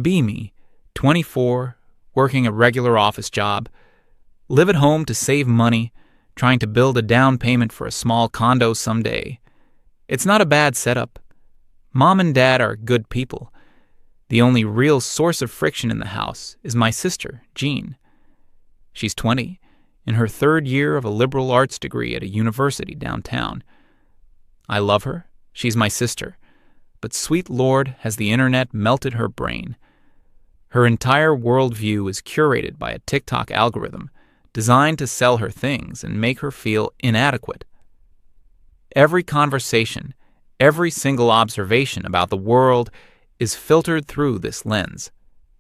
Be me, 24, working a regular office job, live at home to save money, trying to build a down payment for a small condo someday. It's not a bad setup. Mom and Dad are good people. The only real source of friction in the house is my sister, Jean. She's 20, in her third year of a liberal arts degree at a university downtown. I love her. She's my sister. But sweet Lord, has the internet melted her brain. Her entire worldview is curated by a TikTok algorithm designed to sell her things and make her feel inadequate. Every conversation, every single observation about the world is filtered through this lens.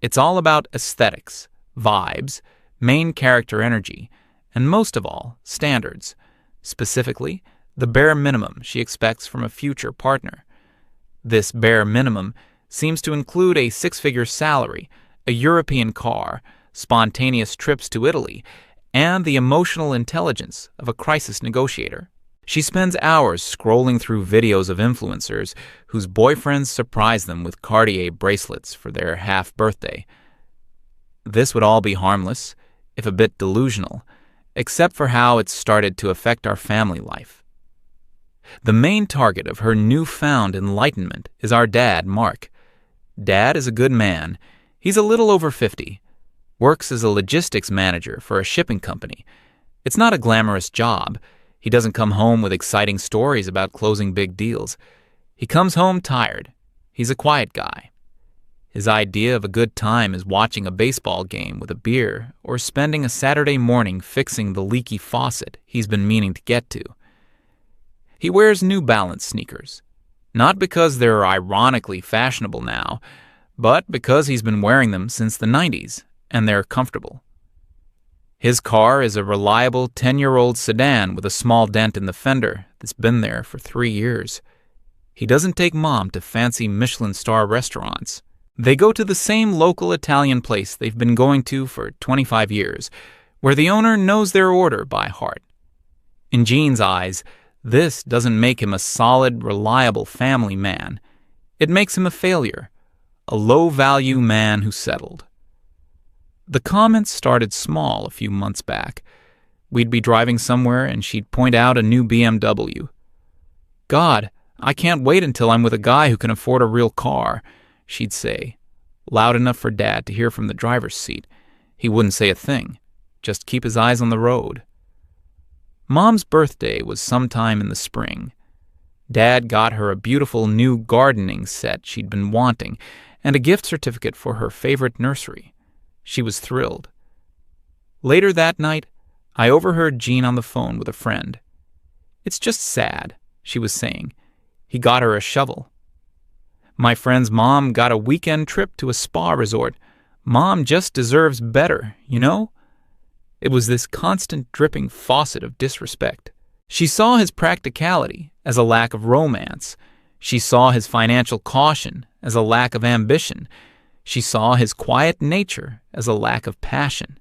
It's all about aesthetics, vibes, main character energy, and most of all, standards. Specifically, the bare minimum she expects from a future partner. This bare minimum seems to include a six-figure salary, a European car, spontaneous trips to Italy, and the emotional intelligence of a crisis negotiator. She spends hours scrolling through videos of influencers whose boyfriends surprise them with Cartier bracelets for their half-birthday. This would all be harmless, if a bit delusional, except for how it's started to affect our family life. The main target of her newfound enlightenment is our dad, Mark. Dad is a good man. He's a little over 50. Works as a logistics manager for a shipping company. It's not a glamorous job. He doesn't come home with exciting stories about closing big deals. He comes home tired. He's a quiet guy. His idea of a good time is watching a baseball game with a beer or spending a Saturday morning fixing the leaky faucet he's been meaning to get to. He wears New Balance sneakers, not because they're ironically fashionable now, but because he's been wearing them since the 90s, and they're comfortable. His car is a reliable 10-year-old sedan with a small dent in the fender that's been there for 3 years. He doesn't take Mom to fancy Michelin star restaurants. They go to the same local Italian place they've been going to for 25 years, where the owner knows their order by heart. In Jean's eyes, this doesn't make him a solid, reliable family man. It makes him a failure, a low-value man who settled. The comments started small a few months back. We'd be driving somewhere and she'd point out a new BMW. "God, I can't wait until I'm with a guy who can afford a real car," she'd say, loud enough for Dad to hear from the driver's seat. He wouldn't say a thing, just keep his eyes on the road. Mom's birthday was sometime in the spring. Dad got her a beautiful new gardening set she'd been wanting and a gift certificate for her favorite nursery. She was thrilled. Later that night, I overheard Jean on the phone with a friend. "It's just sad," she was saying. "He got her a shovel. My friend's mom got a weekend trip to a spa resort. Mom just deserves better, you know?" It was this constant dripping faucet of disrespect. She saw his practicality as a lack of romance. She saw his financial caution as a lack of ambition. She saw his quiet nature as a lack of passion.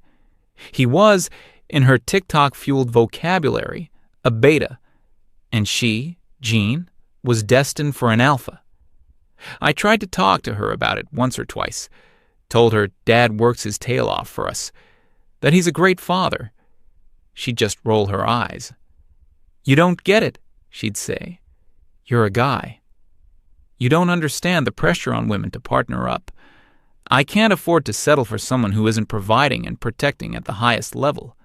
He was, in her TikTok-fueled vocabulary, a beta, and she, Jean, was destined for an alpha. I tried to talk to her about it once or twice, told her Dad works his tail off for us, that he's a great father. She'd just roll her eyes. "You don't get it," she'd say. "You're a guy. You don't understand the pressure on women to partner up. I can't afford to settle for someone who isn't providing and protecting at the highest level."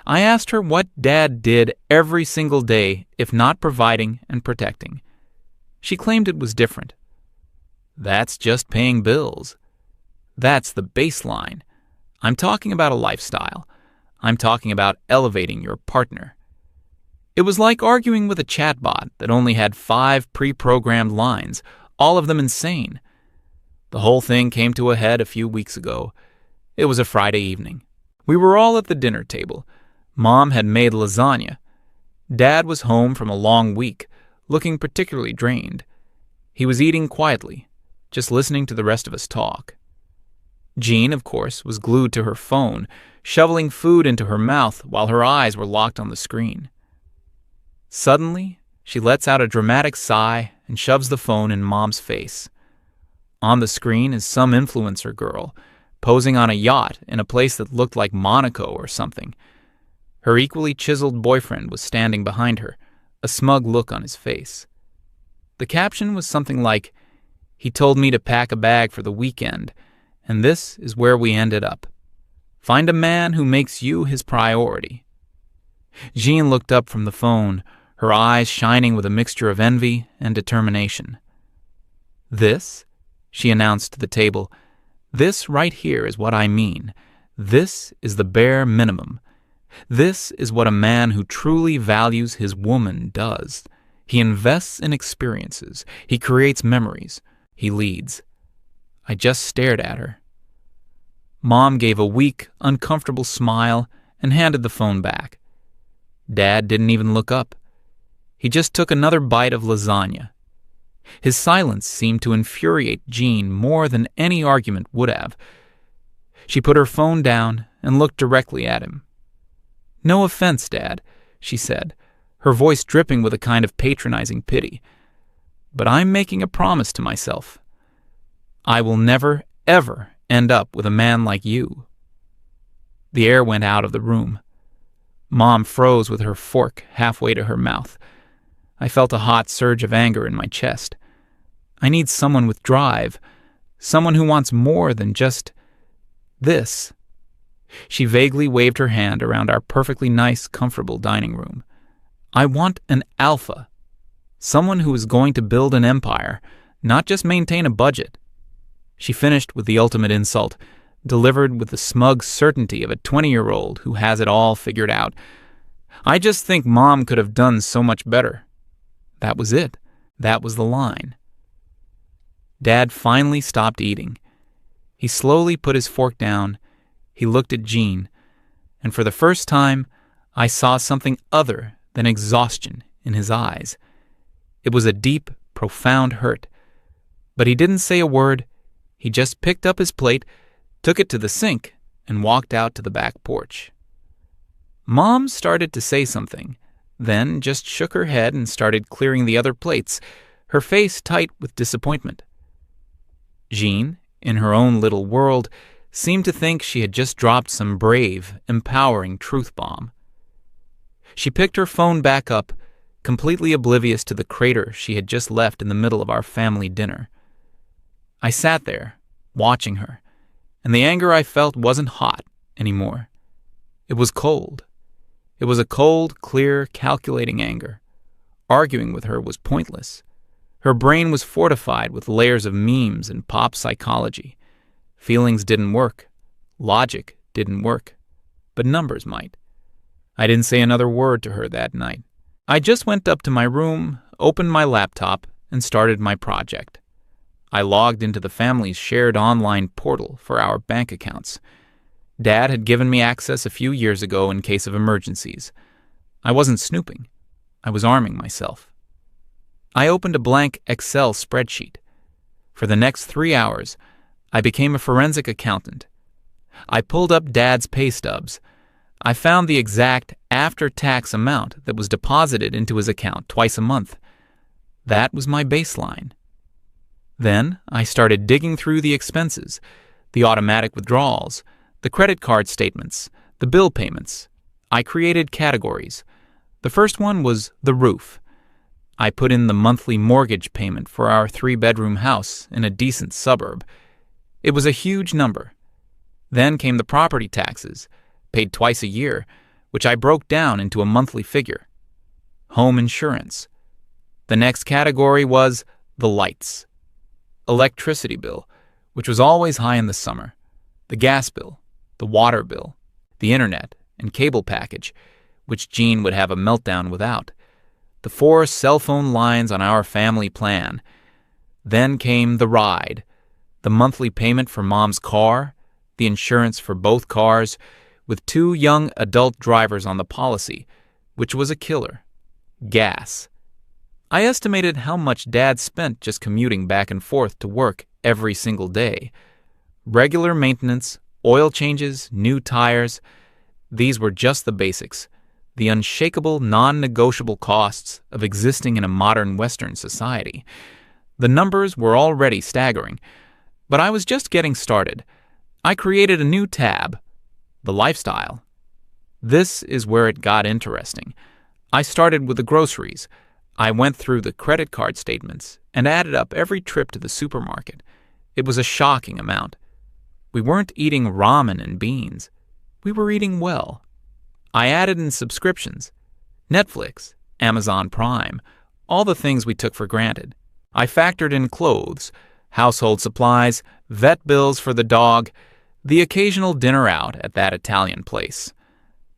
I asked her what Dad did every single day if not providing and protecting. She claimed it was different. "That's just paying bills. That's the baseline. I'm talking about a lifestyle. I'm talking about elevating your partner." It was like arguing with a chatbot that only had 5 pre-programmed lines, all of them insane. The whole thing came to a head a few weeks ago. It was a Friday evening. We were all at the dinner table. Mom had made lasagna. Dad was home from a long week, looking particularly drained. He was eating quietly, just listening to the rest of us talk. Jean, of course, was glued to her phone, shoveling food into her mouth while her eyes were locked on the screen. Suddenly, she lets out a dramatic sigh and shoves the phone in Mom's face. On the screen is some influencer girl, posing on a yacht in a place that looked like Monaco or something. Her equally chiseled boyfriend was standing behind her, a smug look on his face. The caption was something like, "He told me to pack a bag for the weekend, and this is where we ended up. Find a man who makes you his priority." Jean looked up from the phone, her eyes shining with a mixture of envy and determination. "This," she announced to the table, "this right here is what I mean. This is the bare minimum. This is what a man who truly values his woman does. He invests in experiences. He creates memories. He leads." I just stared at her. Mom gave a weak, uncomfortable smile and handed the phone back. Dad didn't even look up. He just took another bite of lasagna. His silence seemed to infuriate Jean more than any argument would have. She put her phone down and looked directly at him. "No offense, Dad," she said, her voice dripping with a kind of patronizing pity. "But I'm making a promise to myself. I will never, ever end up with a man like you." The air went out of the room. Mom froze with her fork halfway to her mouth. I felt a hot surge of anger in my chest. I need someone with drive, someone who wants more than just this. She vaguely waved her hand around our perfectly nice, comfortable dining room. "I want an alpha. Someone who is going to build an empire, not just maintain a budget." She finished with the ultimate insult, delivered with the smug certainty of a 20-year-old who has it all figured out. I just think Mom could have done so much better. That was it. That was the line. Dad finally stopped eating. He slowly put his fork down. He looked at Jean, and for the first time, I saw something other than exhaustion in his eyes. It was a deep, profound hurt. But he didn't say a word. He just picked up his plate, took it to the sink, and walked out to the back porch. Mom started to say something, then just shook her head and started clearing the other plates, her face tight with disappointment. Jean, in her own little world, seemed to think she had just dropped some brave, empowering truth bomb. She picked her phone back up, completely oblivious to the crater she had just left in the middle of our family dinner. I sat there, watching her, and the anger I felt wasn't hot anymore. It was cold. It was a cold, clear, calculating anger. Arguing with her was pointless. Her brain was fortified with layers of memes and pop psychology. Feelings didn't work. Logic didn't work. But numbers might. I didn't say another word to her that night. I just went up to my room, opened my laptop, and started my project. I logged into the family's shared online portal for our bank accounts. Dad had given me access a few years ago in case of emergencies. I wasn't snooping. I was arming myself. I opened a blank Excel spreadsheet. For the next 3 hours, I became a forensic accountant. I pulled up Dad's pay stubs. I found the exact after-tax amount that was deposited into his account twice a month. That was my baseline. Then I started digging through the expenses, the automatic withdrawals, the credit card statements, the bill payments. I created categories. The first one was the roof. I put in the monthly mortgage payment for our 3-bedroom house in a decent suburb. It was a huge number. Then came the property taxes, paid twice a year, which I broke down into a monthly figure. Home insurance. The next category was the lights. Electricity bill, which was always high in the summer. The gas bill, the water bill, the internet and cable package, which Jean would have a meltdown without. The 4 cell phone lines on our family plan. Then came the ride, the monthly payment for Mom's car, the insurance for both cars, with 2 young adult drivers on the policy, which was a killer. Gas. I estimated how much Dad spent just commuting back and forth to work every single day. Regular maintenance, oil changes, new tires. These were just the basics, the unshakable, non-negotiable costs of existing in a modern Western society. The numbers were already staggering, But I was just getting started. I created a new tab, the lifestyle. This is where it got interesting. I started with the groceries. I went through the credit card statements and added up every trip to the supermarket. It was a shocking amount. We weren't eating ramen and beans. We were eating well. I added in subscriptions, Netflix, Amazon Prime, all the things we took for granted. I factored in clothes, household supplies, vet bills for the dog, the occasional dinner out at that Italian place.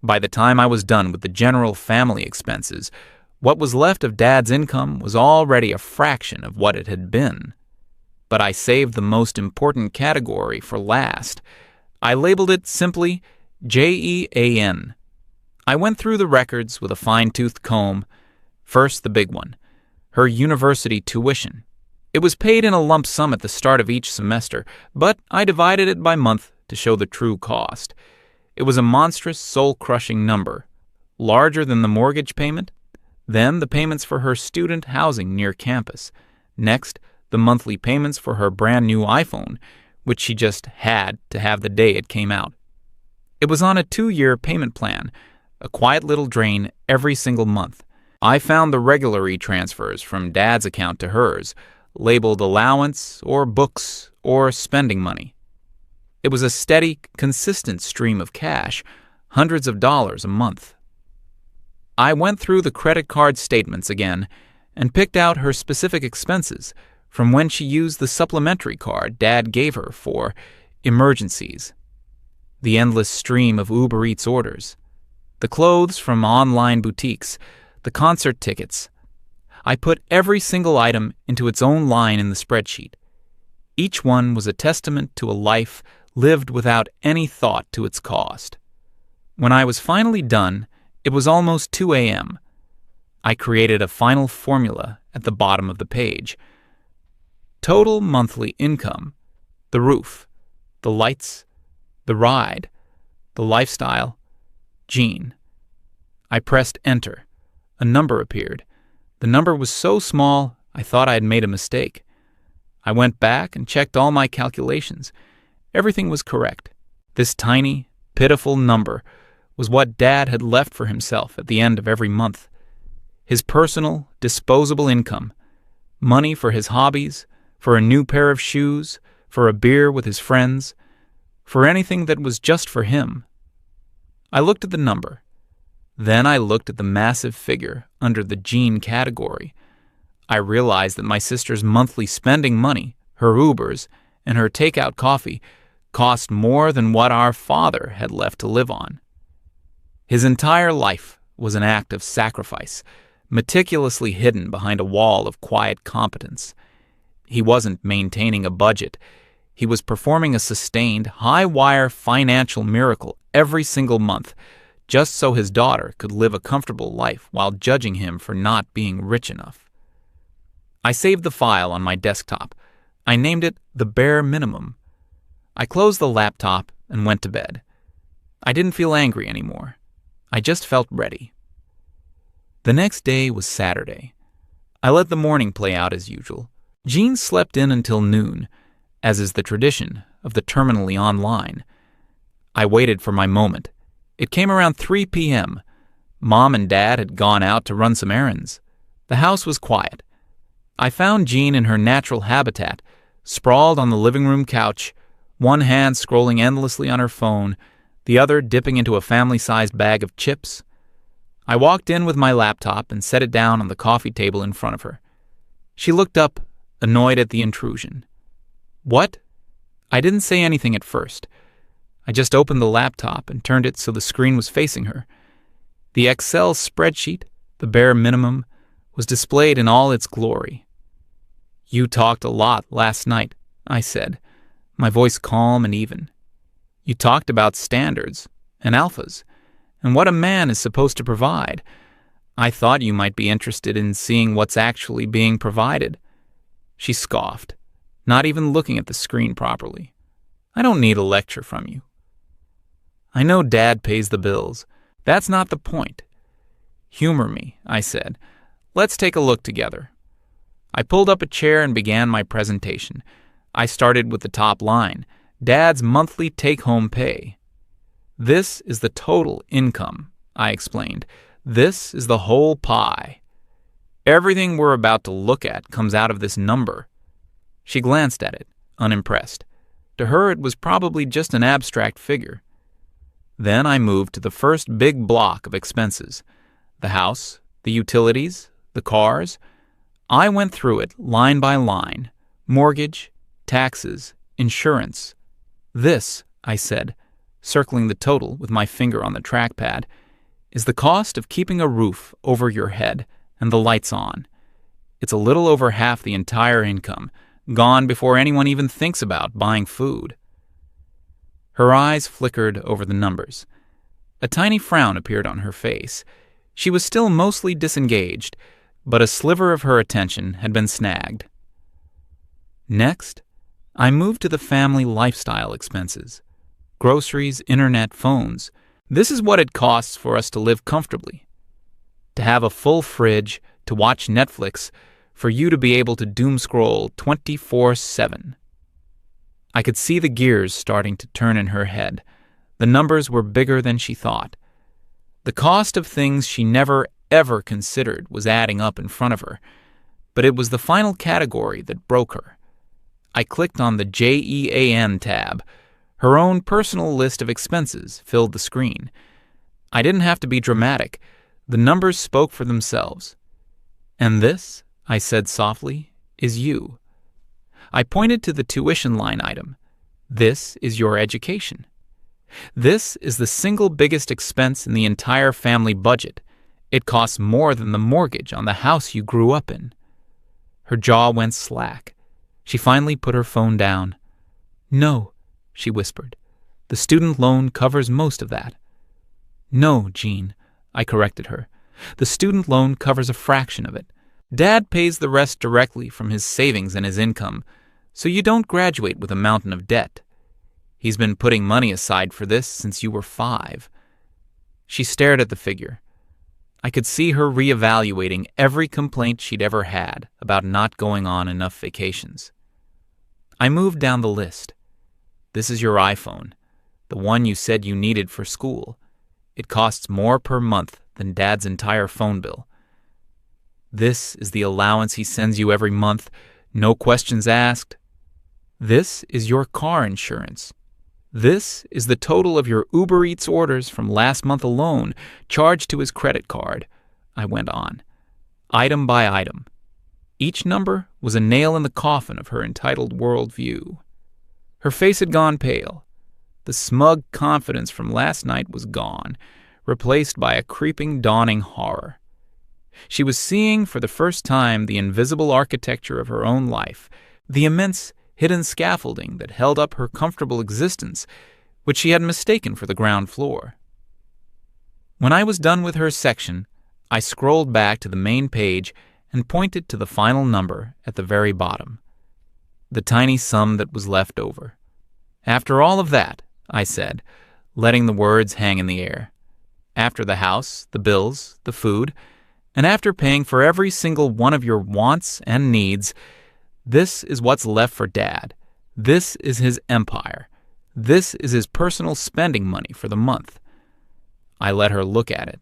By the time I was done with the general family expenses, what was left of Dad's income was already a fraction of what it had been. But I saved the most important category for last. I labeled it simply JEAN. I went through the records with a fine-toothed comb. First, the big one, her university tuition. It was paid in a lump sum at the start of each semester, but I divided it by month to show the true cost. It was a monstrous, soul-crushing number, larger than the mortgage payment. Then the payments for her student housing near campus. Next, the monthly payments for her brand-new iPhone, which she just had to have the day it came out. It was on a 2-year payment plan, a quiet little drain every single month. I found the regular e-transfers from Dad's account to hers, labeled allowance or books or spending money. It was a steady, consistent stream of cash, hundreds of dollars a month. I went through the credit card statements again and picked out her specific expenses from when she used the supplementary card Dad gave her for emergencies. The endless stream of Uber Eats orders, the clothes from online boutiques, the concert tickets. I put every single item into its own line in the spreadsheet. Each one was a testament to a life lived without any thought to its cost. When I was finally done, it was almost 2 a.m. I created a final formula at the bottom of the page. Total monthly income, the roof, the lights, the ride, the lifestyle, Jean. I pressed enter. A number appeared. The number was so small, I thought I had made a mistake. I went back and checked all my calculations. Everything was correct. This tiny, pitiful number was what Dad had left for himself at the end of every month. His personal, disposable income. Money for his hobbies, for a new pair of shoes, for a beer with his friends, for anything that was just for him. I looked at the number. Then I looked at the massive figure under the Jean category. I realized that my sister's monthly spending money, her Ubers, and her takeout coffee cost more than what our father had left to live on. His entire life was an act of sacrifice, meticulously hidden behind a wall of quiet competence. He wasn't maintaining a budget. He was performing a sustained, high-wire financial miracle every single month, just so his daughter could live a comfortable life while judging him for not being rich enough. I saved the file on my desktop. I named it The Bare Minimum. I closed the laptop and went to bed. I didn't feel angry anymore. I just felt ready. The next day was Saturday. I let the morning play out as usual. Jean slept in until noon, as is the tradition of the terminally online. I waited for my moment. It came around 3 p.m. Mom and Dad had gone out to run some errands. The house was quiet. I found Jean in her natural habitat, sprawled on the living room couch, one hand scrolling endlessly on her phone, the other dipping into a family-sized bag of chips. I walked in with my laptop and set it down on the coffee table in front of her. She looked up, annoyed at the intrusion. What? I didn't say anything at first. I just opened the laptop and turned it so the screen was facing her. The Excel spreadsheet, the bare minimum, was displayed in all its glory. You talked a lot last night, I said, my voice calm and even. You talked about standards and alphas and what a man is supposed to provide. I thought you might be interested in seeing what's actually being provided. She scoffed, not even looking at the screen properly. I don't need a lecture from you. I know Dad pays the bills. That's not the point. Humor me, I said. Let's take a look together. I pulled up a chair and began my presentation. I started with the top line, Dad's monthly take-home pay. This is the total income, I explained. This is the whole pie. Everything we're about to look at comes out of this number. She glanced at it, unimpressed. To her, it was probably just an abstract figure. Then I moved to the first big block of expenses. The house, the utilities, the cars. I went through it line by line. Mortgage, taxes, insurance. This, I said, circling the total with my finger on the trackpad, is the cost of keeping a roof over your head and the lights on. It's a little over half the entire income, gone before anyone even thinks about buying food. Her eyes flickered over the numbers. A tiny frown appeared on her face. She was still mostly disengaged, but a sliver of her attention had been snagged. Next, I moved to the family lifestyle expenses. Groceries, internet, phones. This is what it costs for us to live comfortably. To have a full fridge, to watch Netflix, for you to be able to doom scroll 24/7. I could see the gears starting to turn in her head. The numbers were bigger than she thought. The cost of things she never, ever considered was adding up in front of her, but it was the final category that broke her. I clicked on the JEAN tab. Her own personal list of expenses filled the screen. I didn't have to be dramatic. The numbers spoke for themselves. And this, I said softly, is you. I pointed to the tuition line item. This is your education. This is the single biggest expense in the entire family budget. It costs more than the mortgage on the house you grew up in. Her jaw went slack. She finally put her phone down. No, she whispered. The student loan covers most of that. No, Jean, I corrected her. The student loan covers a fraction of it. Dad pays the rest directly from his savings and his income, so you don't graduate with a mountain of debt. He's been putting money aside for this since you were 5. She stared at the figure. I could see her reevaluating every complaint she'd ever had about not going on enough vacations. I moved down the list. This is your iPhone, the one you said you needed for school. It costs more per month than Dad's entire phone bill. This is the allowance he sends you every month, no questions asked. This is your car insurance. This is the total of your Uber Eats orders from last month alone, charged to his credit card. I went on, item by item. Each number was a nail in the coffin of her entitled worldview. Her face had gone pale. The smug confidence from last night was gone, replaced by a creeping, dawning horror. She was seeing for the first time the invisible architecture of her own life, the immense, hidden scaffolding that held up her comfortable existence, which she had mistaken for the ground floor. When I was done with her section, I scrolled back to the main page and pointed to the final number at the very bottom, the tiny sum that was left over. After all of that, I said, letting the words hang in the air. After the house, the bills, the food, and after paying for every single one of your wants and needs, this is what's left for Dad. This is his empire. This is his personal spending money for the month. I let her look at it.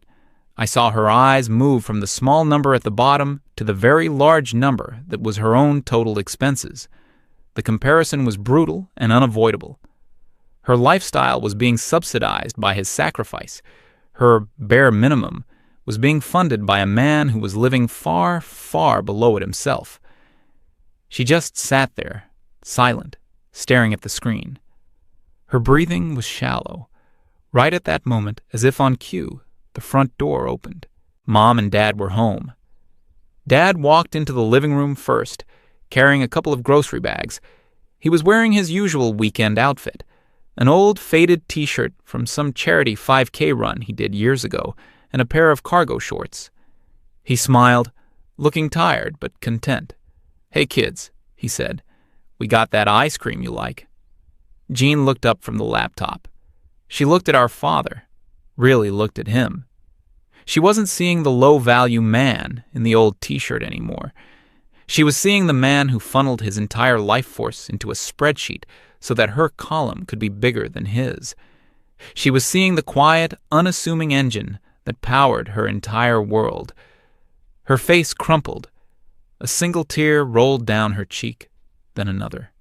I saw her eyes move from the small number at the bottom to the very large number that was her own total expenses. The comparison was brutal and unavoidable. Her lifestyle was being subsidized by his sacrifice. Her bare minimum was being funded by a man who was living far, far below it himself. She just sat there, silent, staring at the screen. Her breathing was shallow. Right at that moment, as if on cue, the front door opened. Mom and Dad were home. Dad walked into the living room first, carrying a couple of grocery bags. He was wearing his usual weekend outfit, an old faded t-shirt from some charity 5K run he did years ago, and a pair of cargo shorts. He smiled, looking tired but content. "Hey kids," he said, "we got that ice cream you like." Jean looked up from the laptop. She looked at our father, really looked at him. She wasn't seeing the low-value man in the old t-shirt anymore. She was seeing the man who funneled his entire life force into a spreadsheet so that her column could be bigger than his. She was seeing the quiet, unassuming engine that powered her entire world. Her face crumpled. A single tear rolled down her cheek, then another.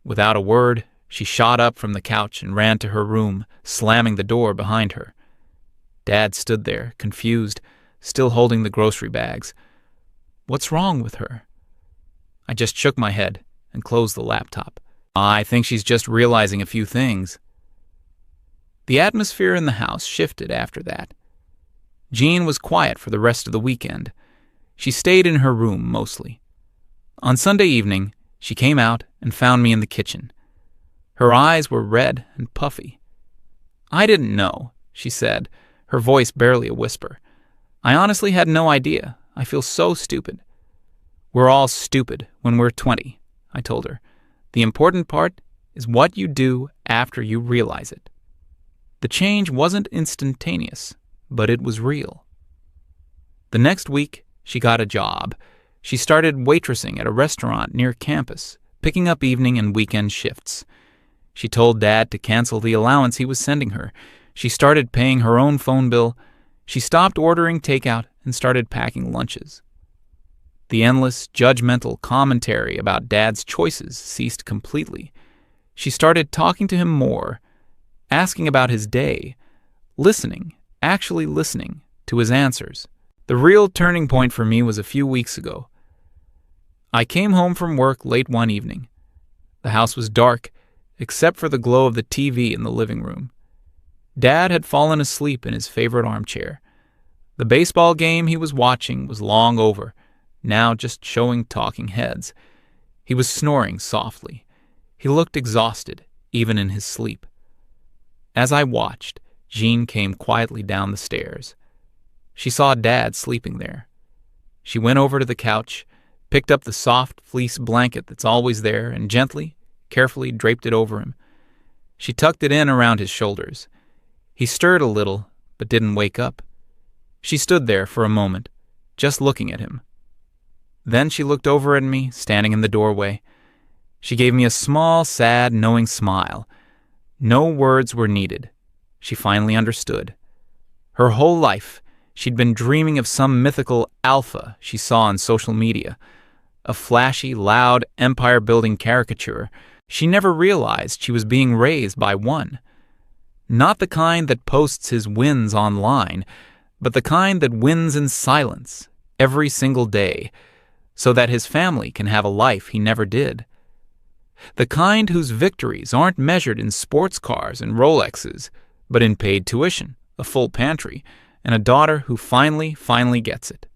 Without a word, she shot up from the couch and ran to her room, slamming the door behind her. Dad stood there, confused, still holding the grocery bags. What's wrong with her? I just shook my head and closed the laptop. I think she's just realizing a few things. The atmosphere in the house shifted after that. Jean was quiet for the rest of the weekend. She stayed in her room mostly. On Sunday evening, she came out and found me in the kitchen. Her eyes were red and puffy. I didn't know, she said, her voice barely a whisper. I honestly had no idea. I feel so stupid. We're all stupid when we're 20, I told her. The important part is what you do after you realize it. The change wasn't instantaneous, but it was real. The next week, she got a job. She started waitressing at a restaurant near campus, picking up evening and weekend shifts. She told Dad to cancel the allowance he was sending her. She started paying her own phone bill. She stopped ordering takeout and started packing lunches. The endless, judgmental commentary about Dad's choices ceased completely. She started talking to him more, asking about his day, listening, actually listening to his answers. The real turning point for me was a few weeks ago. I came home from work late one evening. The house was dark, except for the glow of the TV in the living room. Dad had fallen asleep in his favorite armchair. The baseball game he was watching was long over, now just showing talking heads. He was snoring softly. He looked exhausted, even in his sleep. As I watched, Jean came quietly down the stairs. She saw Dad sleeping there. She went over to the couch, picked up the soft fleece blanket that's always there, and gently, carefully draped it over him. She tucked it in around his shoulders. He stirred a little, but didn't wake up. She stood there for a moment, just looking at him. Then she looked over at me, standing in the doorway. She gave me a small, sad, knowing smile. No words were needed. She finally understood. Her whole life, she'd been dreaming of some mythical alpha she saw on social media, a flashy, loud, empire-building caricature. She never realized she was being raised by one. Not the kind that posts his wins online, but the kind that wins in silence every single day, so that his family can have a life he never did. The kind whose victories aren't measured in sports cars and Rolexes, but in paid tuition, a full pantry, and a daughter who finally gets it.